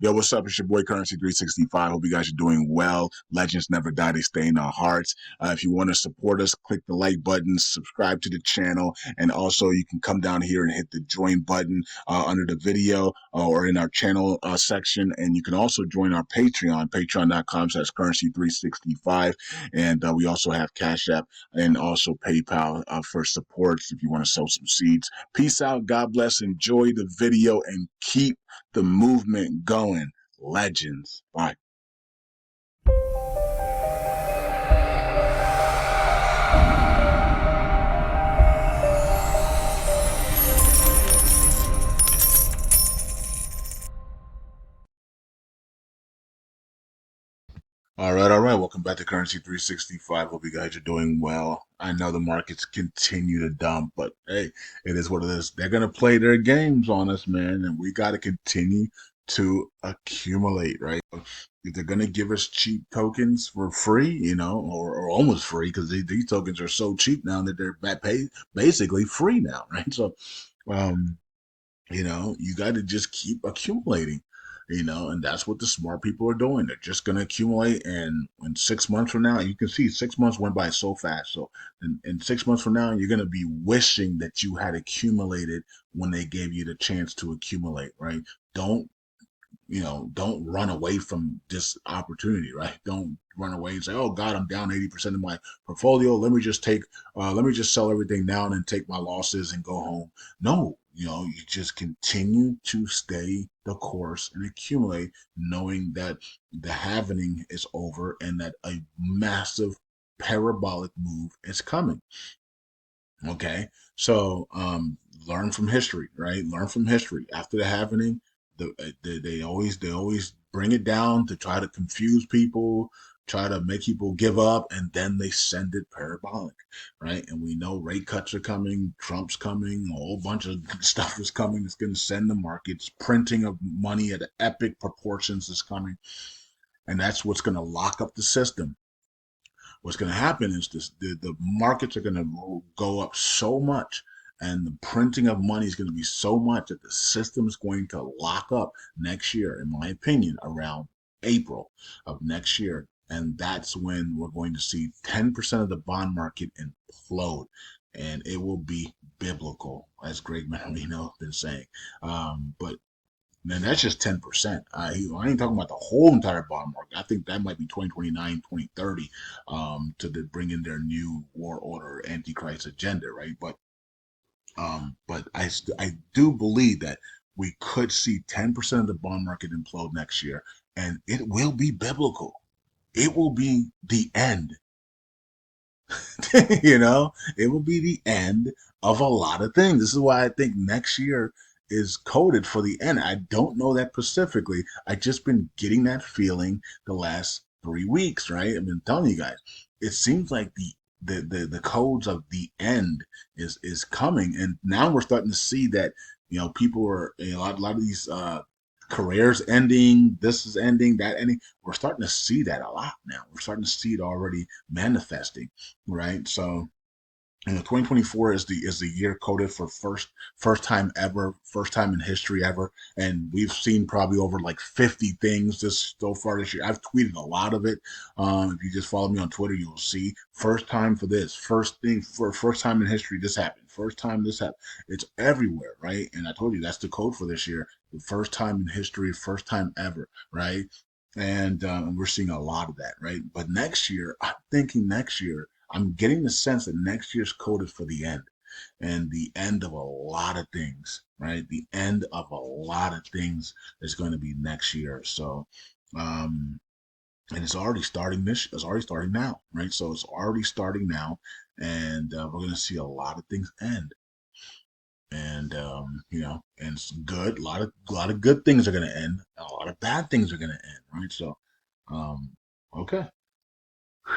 Yo, what's up? It's your boy Currency 365. Hope you guys are doing well. Legends never die, they stay in our hearts. If you want to support us, click the like button, subscribe to the channel, and also you can come down here and hit the join button under the video or in our channel section. And you can also join our Patreon, patreon.com/currency365. And we also have Cash App and also PayPal for supports if you want to sow some seeds. Peace out. God bless. Enjoy the video and keep the movement going. Legends. Bye. All right, all right. Welcome back to Currency 365. Hope you guys are doing well. I know the markets continue to dump, but hey, it is what it is. They're gonna play their games on us, man, and we got to continue to accumulate, right? If they're gonna give us cheap tokens for free, or almost free, because these tokens are so cheap now that they're basically free now, right? So, um, you got to just keep accumulating, and that's what the smart people are doing. They're just going to accumulate. And in 6 months from now, you can see 6 months went by so fast. So in 6 months from now, you're going to be wishing that you had accumulated when they gave you the chance to accumulate, right? Don't don't run away from this opportunity, right? Don't run away and say, "Oh God, I'm down 80% of my portfolio. Let me just sell everything down and take my losses and go home." No, you just continue to stay the course and accumulate, knowing that the halvening is over and that a massive parabolic move is coming. Okay, so learn from history, right? Learn from history. After the happening, they always bring it down to try to confuse people, try to make people give up, and then they send it parabolic, right? And we know rate cuts are coming, Trump's coming, a whole bunch of stuff is coming. It's going to send the markets. Printing of money at epic proportions is coming, and that's what's going to lock up the system. What's going to happen is the markets are going to go up so much and the printing of money is going to be so much that the system is going to lock up next year, in my opinion, around April of next year. And that's when we're going to see 10% of the bond market implode. And it will be biblical, as Greg Marino has been saying. But man, that's just 10%. I ain't talking about the whole entire bond market. I think that might be 2029, 2030, to bring in their new war order antichrist agenda, right? But I do believe that we could see 10% of the bond market implode next year, and it will be biblical. It will be the end. It will be the end of a lot of things. This is why I think next year is coded for the end. I don't know that specifically. I just been getting that feeling the last 3 weeks, right? I've been telling you guys. It seems like the codes of the end is coming, and now we're starting to see that people are a lot of these careers ending, this is ending, that ending. We're starting to see that a lot now. We're starting to see it already manifesting, right? So 2024 is the year coded for first time ever, first time in history ever, and we've seen probably over like 50 things this so far this year. I've tweeted a lot of it. If you just follow me on Twitter, you'll see first time for this, first thing for first time in history this happened, first time this happened. It's everywhere, right? And I told you that's the code for this year, the first time in history, first time ever, right? And we're seeing a lot of that, right? But next year, I'm thinking next year I'm getting the sense that next year's code is for the end and the end of a lot of things, right? The end of a lot of things is going to be next year. So, um, and it's already starting it's already starting now, right? So it's already starting now. And we're going to see a lot of things end. And and it's good. A lot of good things are going to end. A lot of bad things are going to end, right? So, um, okay.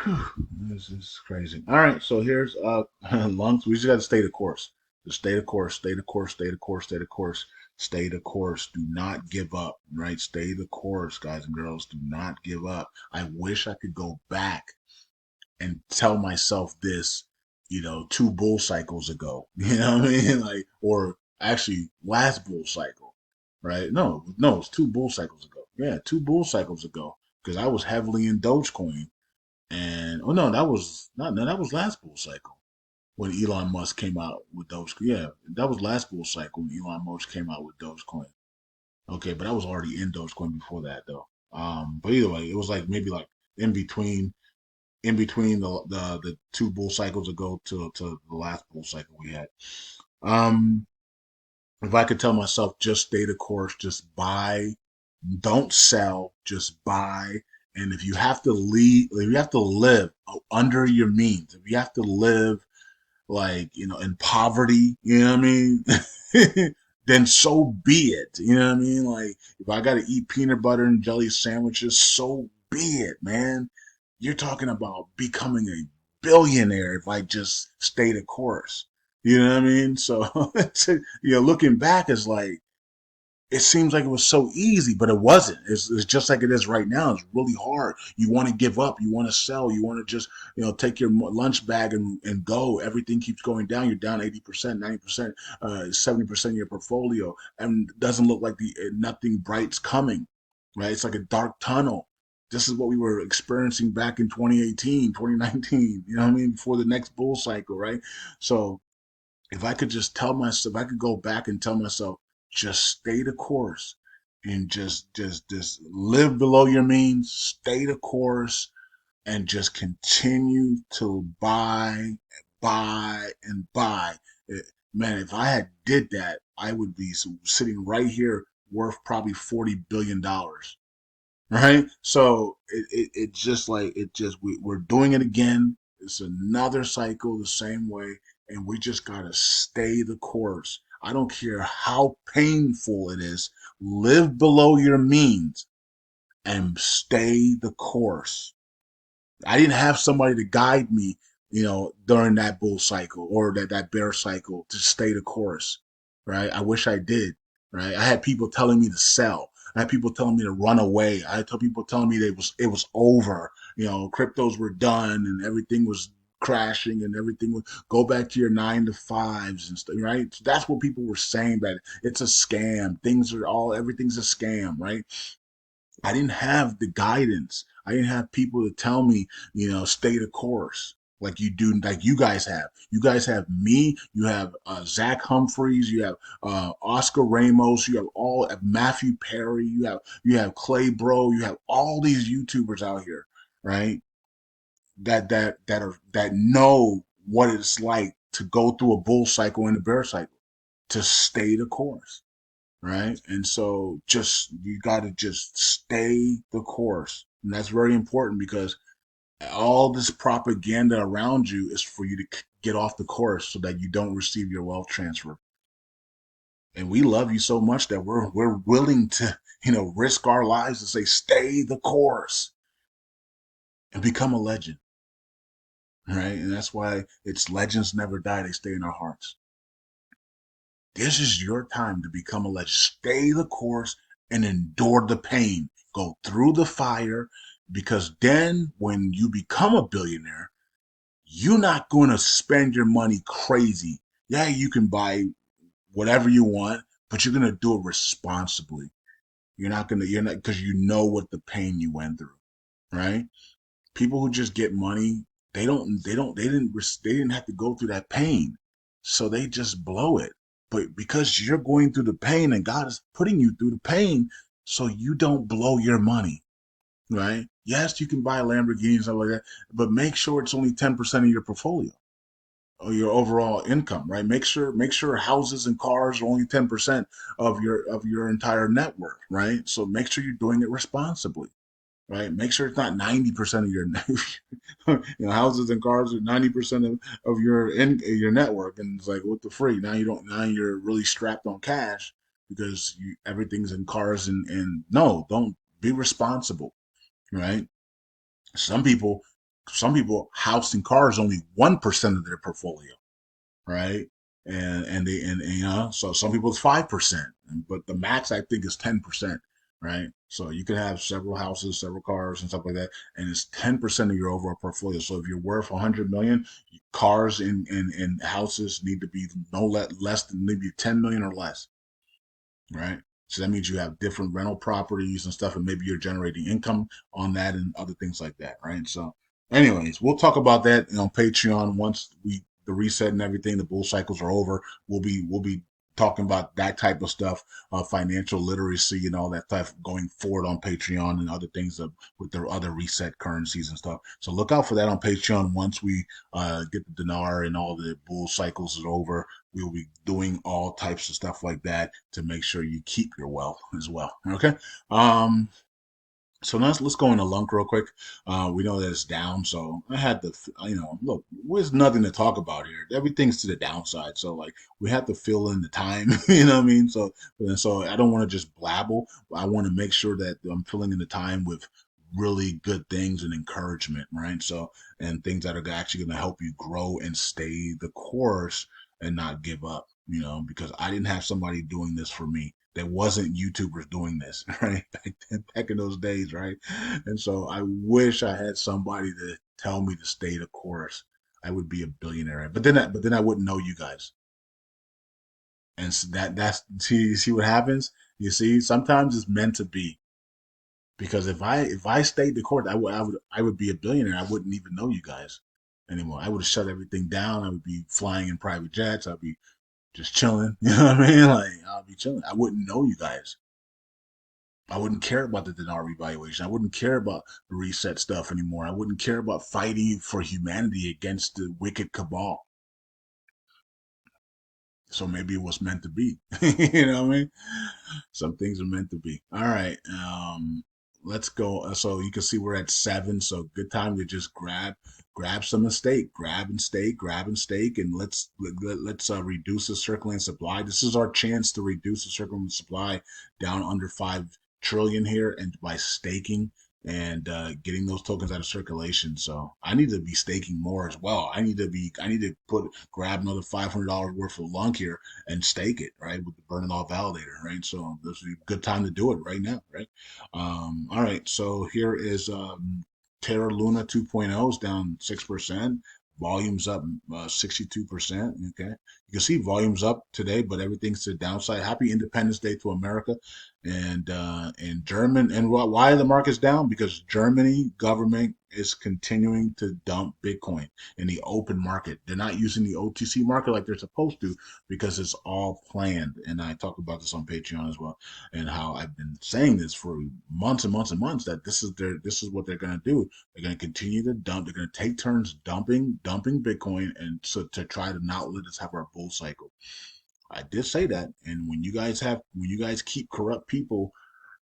Whew, this is crazy. All right, so here's lungs. We just got to stay the course. Just stay the course. Stay the course. Stay the course. Stay the course. Stay the course. Do not give up. Right? Stay the course, guys and girls. Do not give up. I wish I could go back and tell myself this, two bull cycles ago. You know what I mean? Like, or actually last bull cycle, right? No, it's two bull cycles ago. Yeah, two bull cycles ago because I was heavily in Dogecoin. And oh no, that was not no, that was last bull cycle when Elon Musk came out with Dogecoin. Yeah, that was last bull cycle when Elon Musk came out with Dogecoin. Okay, but I was already in Dogecoin before that though. But either way, it was like maybe like in between the two bull cycles ago to the last bull cycle we had. Um, if I could tell myself just stay the course, just buy, don't sell, just buy. And if you have to leave, if you have to live under your means, if you have to live like, in poverty, you know what I mean? Then so be it. You know what I mean? Like, if I got to eat peanut butter and jelly sandwiches, so be it, man. You're talking about becoming a billionaire if I just stay the course. You know what I mean? So, looking back is like, it seems like it was so easy, but it wasn't. It's just like it is right now. It's really hard. You want to give up. You want to sell. You want to just, take your lunch bag and go. Everything keeps going down. You're down 80%, 90%, 70% of your portfolio. And it doesn't look like nothing bright's coming, right? It's like a dark tunnel. This is what we were experiencing back in 2018, 2019, you know what I mean? Before the next bull cycle, right? So if I could just tell myself, if I could go back and tell myself, just stay the course and just live below your means, stay the course, and just continue to buy, and buy. Man, if I had did that, I would be sitting right here worth probably $40 billion, right? So it just like it just we're doing it again. It's another cycle the same way, and we just gotta stay the course. I don't care how painful it is. Live below your means and stay the course. I didn't have somebody to guide me, during that bull cycle or that bear cycle to stay the course, right? I wish I did, right? I had people telling me to sell. I had people telling me to run away. I had people telling me that it was over. Cryptos were done and everything was crashing and everything would go back to your 9 to 5s and stuff, right? So that's what people were saying, that it's a scam. Everything's a scam, right? I didn't have the guidance. I didn't have people to tell me, stay the course like you do, like you guys have. You guys have me. You have Zach Humphreys. You have Oscar Ramos. You have Matthew Perry. You have Clay Bro. You have all these YouTubers out here, right? That know what it's like to go through a bull cycle and a bear cycle, to stay the course, right? And so you got to just stay the course. And that's very important because all this propaganda around you is for you to get off the course so that you don't receive your wealth transfer. And we love you so much that we're willing to, risk our lives to say stay the course and become a legend, right? And that's why it's legends never die, they stay in our hearts. This is your time to become a legend. Stay the course and endure the pain. Go through the fire, because then when you become a billionaire, you're not going to spend your money crazy. Yeah, you can buy whatever you want, but you're going to do it responsibly. Because you know what the pain you went through, right? People who just get money, they didn't have to go through that pain. So they just blow it. But because you're going through the pain and God is putting you through the pain, so you don't blow your money, right? Yes, you can buy a Lamborghini and stuff like that, but make sure it's only 10% of your portfolio or your overall income, right? Make sure houses and cars are only 10% of your entire net worth, right? So make sure you're doing it responsibly, right? Make sure it's not 90% of your houses and cars are 90% of your network, and it's like what the free. Now you're really strapped on cash because everything's in cars, and no, don't be responsible, right? Some people some people house and cars only 1% of their portfolio, right? And so some people it's 5%, but the max I think is 10%, right? So you can have several houses, several cars, and stuff like that, and it's 10% of your overall portfolio. So if you're worth 100 million, cars and houses need to be no less than maybe 10 million or less, right? So that means you have different rental properties and stuff, and maybe you're generating income on that and other things like that, right? So, anyways, we'll talk about that on Patreon once we the reset and everything, the bull cycles are over. We'll be talking about that type of stuff, financial literacy and all that stuff going forward on Patreon and other things with their other reset currencies and stuff. So look out for that on Patreon once we get the dinar and all the bull cycles are over. We will be doing all types of stuff like that to make sure you keep your wealth as well. Okay. Um, so let's go into Lunk real quick. We know that it's down, so I had to, look, there's nothing to talk about here. Everything's to the downside, so like we have to fill in the time. You know what I mean? So I don't want to just blabble. I want to make sure that I'm filling in the time with really good things and encouragement, right? So and things that are actually going to help you grow and stay the course and not give up. Because I didn't have somebody doing this for me. There wasn't YouTubers doing this, right? Back in those days, right? And so I wish I had somebody to tell me to stay the course. I would be a billionaire. But then I wouldn't know you guys. And so that's see what happens. You see, sometimes it's meant to be. Because if I stayed the course, I would be a billionaire. I wouldn't even know you guys anymore. I would have shut everything down. I would be flying in private jets. I'd be just chilling. You know what I mean? Like I'll be chilling. I wouldn't know you guys. I wouldn't care about the dinar revaluation. I wouldn't care about the reset stuff anymore. I wouldn't care about fighting for humanity against the wicked cabal. So maybe it was meant to be. You know what I mean? Some things are meant to be. All right. Let's go. So you can see we're at 7. So good time to just grab some steak, grab and steak, and let's reduce the circulating supply. This is our chance to reduce the circulating supply down under 5 trillion here, and by staking and getting those tokens out of circulation. So I need to be staking more as well. I need to grab another $500 worth of lunk here and stake it, right, with the burn it all validator, right? So this is a good time to do it right now, right? All right, so here is Terra Luna 2.0 is down 6%. Volume's up 62%. Okay, you can see volume's up today, but everything's to the downside. Happy Independence Day to America, and German. And why the market's down? Because Germany government is continuing to dump Bitcoin in the open market. They're not using the OTC market like they're supposed to because it's all planned. And I talk about this on Patreon as well, and how I've been saying this for months and months and months that this is what they're going to do. They're going to continue to dump. They're going to take turns dumping Bitcoin, and so to try to not let us have our bull cycle. I did say that, and when you guys keep corrupt people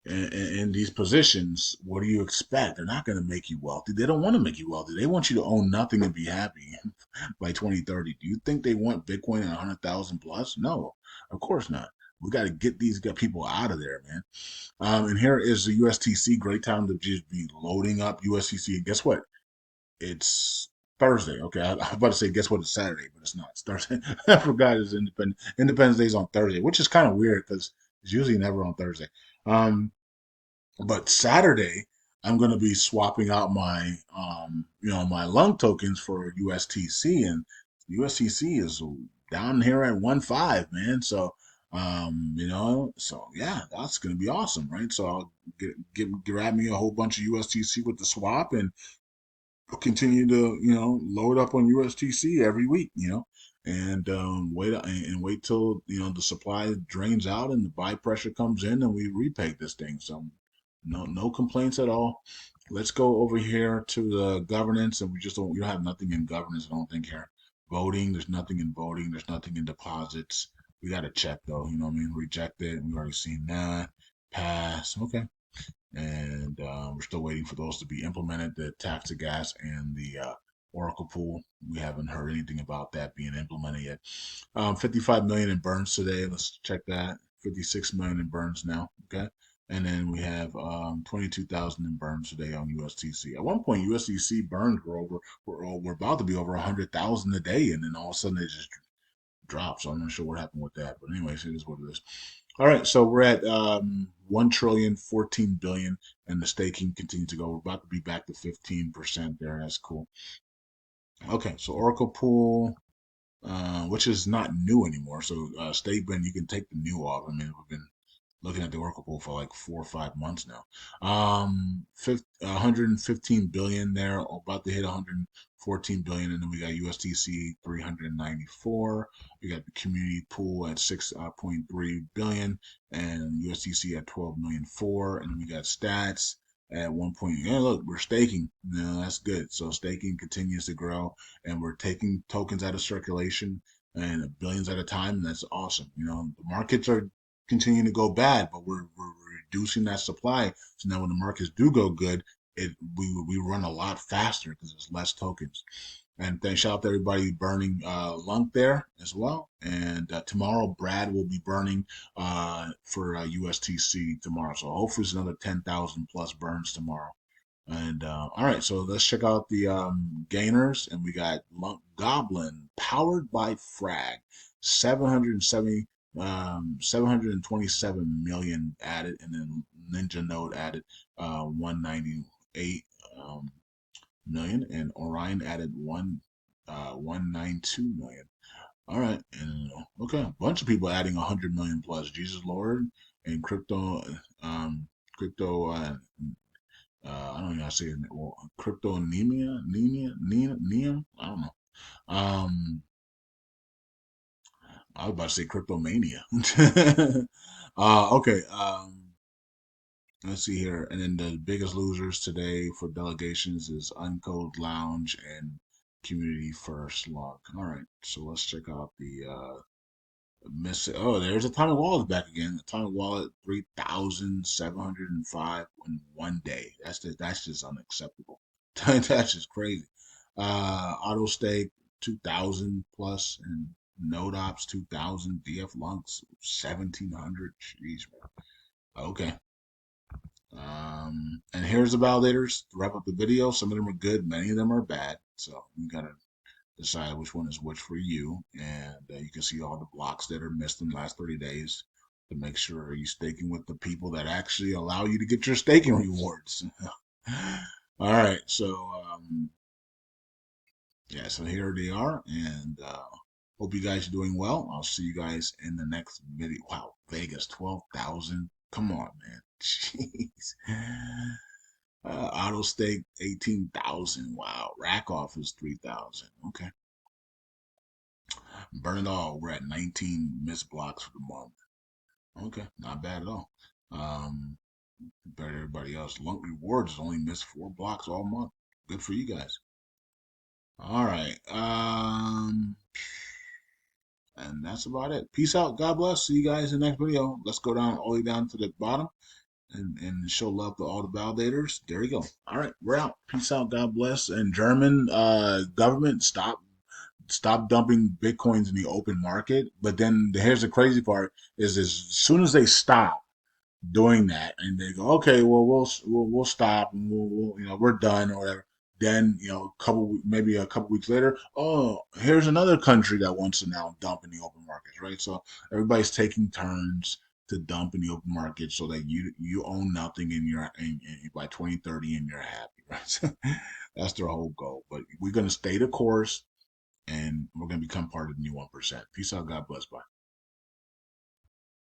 in these positions, what do you expect? They're not going to make you wealthy. They don't want to make you wealthy. They want you to own nothing and be happy by 2030. Do you think they want Bitcoin at 100,000 plus? No, of course not. We got to get these people out of there, man. And here is the USTC. Great time to just be loading up USTC. And guess what? It's Thursday. Okay, I was about to say, guess what? It's Saturday, but it's not. It's Thursday. I forgot it's Independence Day's on Thursday, which is kind of weird because it's usually never on Thursday. Um, but Saturday, I'm gonna be swapping out my lung tokens for USTC, and USTC is down here at 1.5, man. So, so yeah, that's gonna be awesome, right? So I'll grab me a whole bunch of USTC with the swap, and continue to load up on USTC every week, and wait till the supply drains out and the buy pressure comes in and we repeg this thing. So no complaints at all. Let's go over here to the governance, and we don't have nothing in governance. I don't think here. Voting, there's nothing in voting. There's nothing in deposits. We got to check though. You know what I mean? Reject it. We've already seen that. Pass. Okay, and we're still waiting for those to be implemented. The tax to gas and the Oracle pool. We haven't heard anything about that being implemented yet. 55 million in burns today. Let's check that. 56 million in burns now. Okay. And then we have 22,000 in burns today on USTC. At one point, USDC burns were about to be over 100,000 a day, and then all of a sudden they just dropped. So I'm not sure what happened with that. But anyways, it is what it is. All right, so we're at 1 trillion 14 billion, and the staking continues to go. We're about to be back to 15% there. That's cool. Okay, so Oracle Pool, which is not new anymore. So Statement, you can take the new off. I mean, we've been looking at the Oracle pool for like 4 or 5 months now. 115 billion there, about to hit 114 billion, and then we got USDC 394. We got the community pool at 6.3 billion, and USDC at 12 million four, and then we got stats at 1 point. Yeah, look, we're staking. That's good. So staking continues to grow, and we're taking tokens out of circulation and billions at a time. And that's awesome. The markets are continuing to go bad, but we're reducing that supply. So now when the markets do go good, we run a lot faster because there's less tokens. And then shout out to everybody burning LUNC there as well. And tomorrow, Brad will be burning for USTC tomorrow. So hopefully it's another 10,000 plus burns tomorrow. And all right, so let's check out the gainers. And we got LUNC Goblin powered by Frag, 770, 727 million added, and then Ninja Node added 198 million, and Orion added 192 million. All right, and okay, a bunch of people adding 100 million plus. Jesus Lord and crypto. I don't know how to say it. Well, crypto anemia, neum. I don't know. I was about to say cryptomania. Okay. Let's see here. And then the biggest losers today for delegations is Uncode Lounge and Community First Log. All right. So let's check out the miss. Oh, there's Atomic Wallet back again. Atomic Wallet 3,705 in one day. That's just unacceptable. That's just crazy. Auto Stake 2,000 plus, and Node Ops 2,000. DF Lunks 1,700. Jeez, man. Okay. And here's the validators to wrap up the video. Some of them are good, many of them are bad. So you gotta decide which one is which for you. And you can see all the blocks that are missed in the last 30 days to make sure you're staking with the people that actually allow you to get your staking rewards. All right, so yeah, so here they are, and hope you guys are doing well. I'll see you guys in the next video. Wow, Vegas 12,000. Come on, man. Jeez. Auto stake 18,000. Wow. Rack off is 3,000. Okay. Burn it all. We're at 19 missed blocks for the month. Okay. Not bad at all. Better than everybody else. LUNC Rewards only missed 4 blocks all month. Good for you guys. All right. And that's about it. Peace out. God bless. See you guys in the next video. Let's go down all the way down to the bottom and show love to all the validators. There you go. All right, we're out. Peace out. God bless. And German government, stop dumping bitcoins in the open market. But then here's the crazy part: is as soon as they stop doing that and they go, okay, well we'll stop and we're done or whatever. Then maybe a couple weeks later, oh, here's another country that wants to now dump in the open markets, right? So everybody's taking turns to dump in the open market so that you own nothing by 2030 and you're happy, right? So that's their whole goal. But we're gonna stay the course and we're gonna become part of the new 1%. Peace out, God bless, bye.